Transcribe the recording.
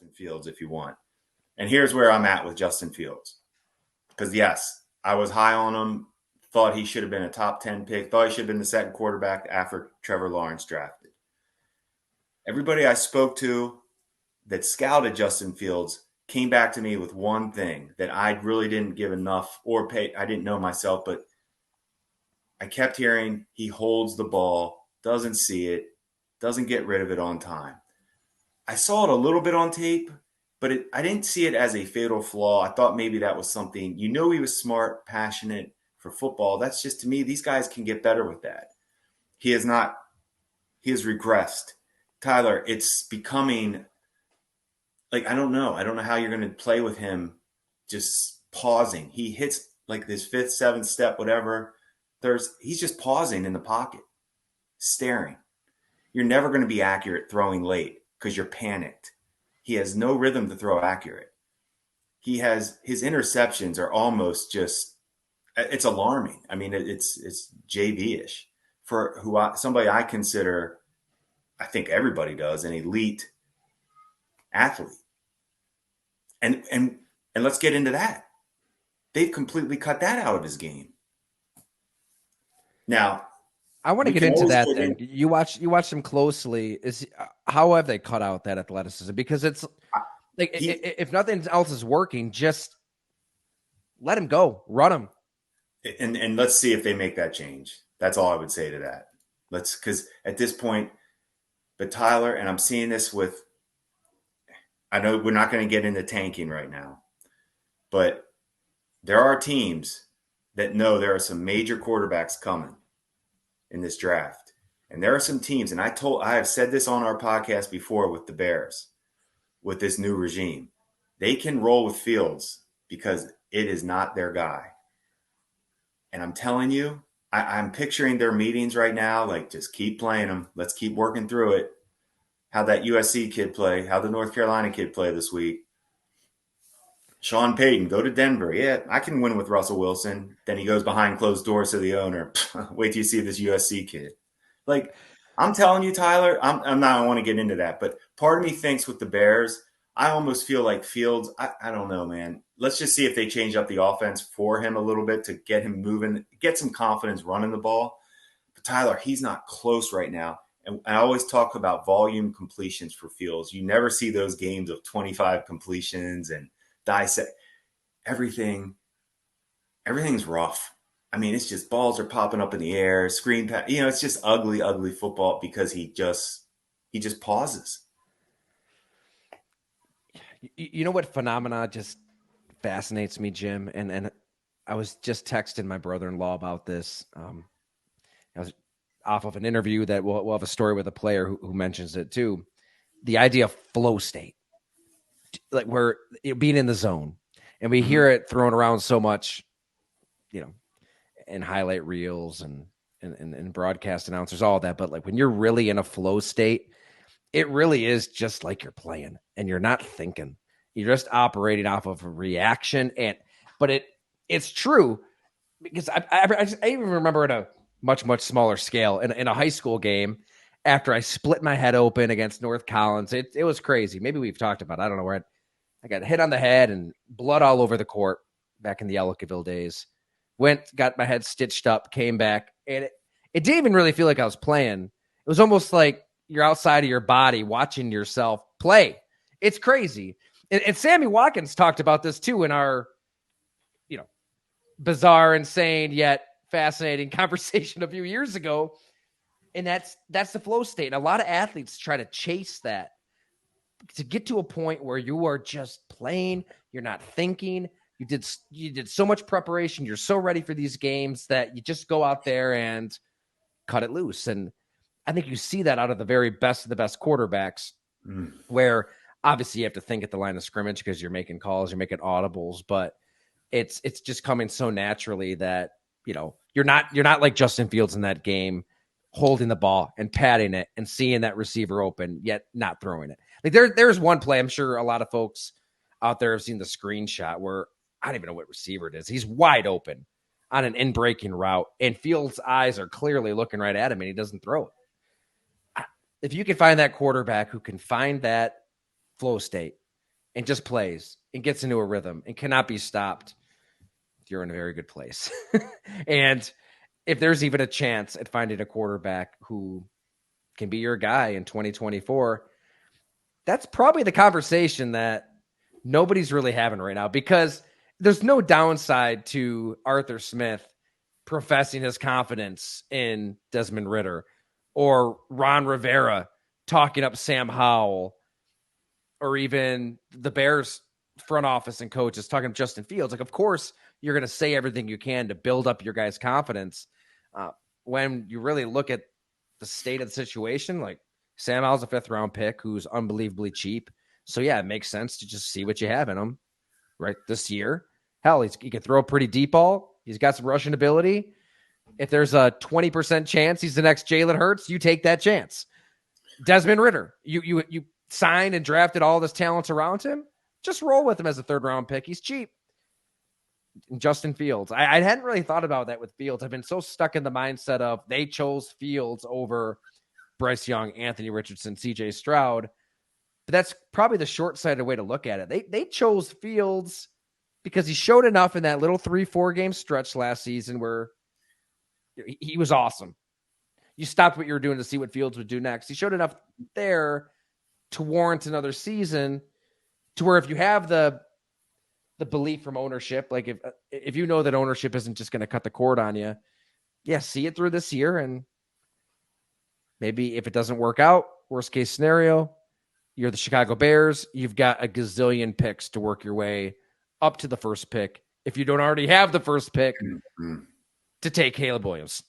Justin Fields if you want. And here's where I'm at with Justin Fields. Because, yes, I was high on him, thought he should have been a top 10 pick, thought he should have been the second quarterback after Trevor Lawrence drafted. Everybody I spoke to that scouted Justin Fields came back to me with one thing that I really didn't give enough I didn't know myself, but I kept hearing he holds the ball, doesn't see it, doesn't get rid of it on time. I saw it a little bit on tape, but I didn't see it as a fatal flaw. I thought maybe that was something, he was smart, passionate for football. That's just, to me, these guys can get better with that. He has regressed. Tyler, it's becoming like, I don't know how you're going to play with him just pausing. He hits like this fifth, seventh step, whatever. He's just pausing in the pocket, staring. You're never going to be accurate throwing late because you're panicked. He has no rhythm to throw accurate. His interceptions are almost just, it's alarming. I mean, it's JV-ish for somebody I consider, I think everybody does, an elite athlete. And let's get into that. They've completely cut that out of his game. Now, I want to get into that then. You watch them closely. How have they cut out that athleticism? Because it's like, if nothing else is working, just let him go, run him. And let's see if they make that change. That's all I would say to that. Because at this point, but Tyler, and I'm seeing this with, I know we're not going to get into tanking right now, but there are teams that know there are some major quarterbacks coming in this draft. And there are some teams, and I have said this on our podcast before with the Bears, with this new regime. They can roll with Fields because it is not their guy. And I'm telling you, I'm picturing their meetings right now, like, just keep playing them. Let's keep working through it. How that USC kid play, how the North Carolina kid play this week. Sean Payton, go to Denver. Yeah, I can win with Russell Wilson. Then he goes behind closed doors to the owner. Wait till you see this USC kid. Like, I'm telling you, Tyler, I want to get into that. But part of me thinks with the Bears, I almost feel like Fields, I don't know, man. Let's just see if they change up the offense for him a little bit to get him moving, get some confidence running the ball. But Tyler, he's not close right now. And I always talk about volume completions for Fields. You never see those games of 25 completions and dissect. Everything's rough. I mean, it's just balls are popping up in the air, screen pass. It's just ugly, ugly football because he just pauses. You know what phenomena just fascinates me, Jim? And I was just texting my brother-in-law about this. I was off of an interview that we'll have a story with a player who mentions it too. The idea of flow state, like where being in the zone, and we hear it thrown around so much, in highlight reels and broadcast announcers, all that. But like when you're really in a flow state, it really is just like you're playing and you're not thinking. You're just operating off of a reaction. But it's true because I even remember at a much, much smaller scale in a high school game after I split my head open against North Collins. It was crazy. Maybe we've talked about it. I don't know where I got hit on the head and blood all over the court back in the Ellicottville days. Got my head stitched up, came back, and it didn't even really feel like I was playing. It was almost like you're outside of your body watching yourself play. It's crazy. And Sammy Watkins talked about this too in our, bizarre, insane, yet fascinating conversation a few years ago. And that's the flow state. And a lot of athletes try to chase that to get to a point where you are just playing. You're not thinking. You did so much preparation. You're so ready for these games that you just go out there and cut it loose. And I think you see that out of the very best of the best quarterbacks, where obviously you have to think at the line of scrimmage because you're making calls, you're making audibles, but it's just coming so naturally that, you're not like Justin Fields in that game, holding the ball and patting it and seeing that receiver open, yet not throwing it. Like there's one play, I'm sure a lot of folks out there have seen the screenshot where I don't even know what receiver it is. He's wide open on an in-breaking route, and Fields' eyes are clearly looking right at him, and he doesn't throw it. If you can find that quarterback who can find that flow state and just plays and gets into a rhythm and cannot be stopped, you're in a very good place. And if there's even a chance at finding a quarterback who can be your guy in 2024, that's probably the conversation that nobody's really having right now, because there's no downside to Arthur Smith professing his confidence in Desmond Ridder, or Ron Rivera talking up Sam Howell, or even the Bears front office and coaches talking up Justin Fields. Like, of course, you're going to say everything you can to build up your guys' confidence. When you really look at the state of the situation, like, Sam Howell's a 5th-round pick who's unbelievably cheap. So, yeah, it makes sense to just see what you have in him right this year. Hell, he can throw a pretty deep ball. He's got some rushing ability. If there's a 20% chance he's the next Jalen Hurts, you take that chance. Desmond Ridder, you signed and drafted all this talent around him. Just roll with him as a 3rd-round pick. He's cheap. And Justin Fields. I hadn't really thought about that with Fields. I've been so stuck in the mindset of they chose Fields over Bryce Young, Anthony Richardson, CJ Stroud. But that's probably the short-sighted way to look at it. They chose Fields because he showed enough in that little 3-4 game stretch last season where he was awesome. You stopped what you were doing to see what Fields would do next. He showed enough there to warrant another season, to where if you have the belief from ownership, like if you know that ownership isn't just going to cut the cord on you, yeah, see it through this year. And maybe if it doesn't work out, worst case scenario, you're the Chicago Bears. You've got a gazillion picks to work your way up to the first pick, if you don't already have the first pick, to take Caleb Williams.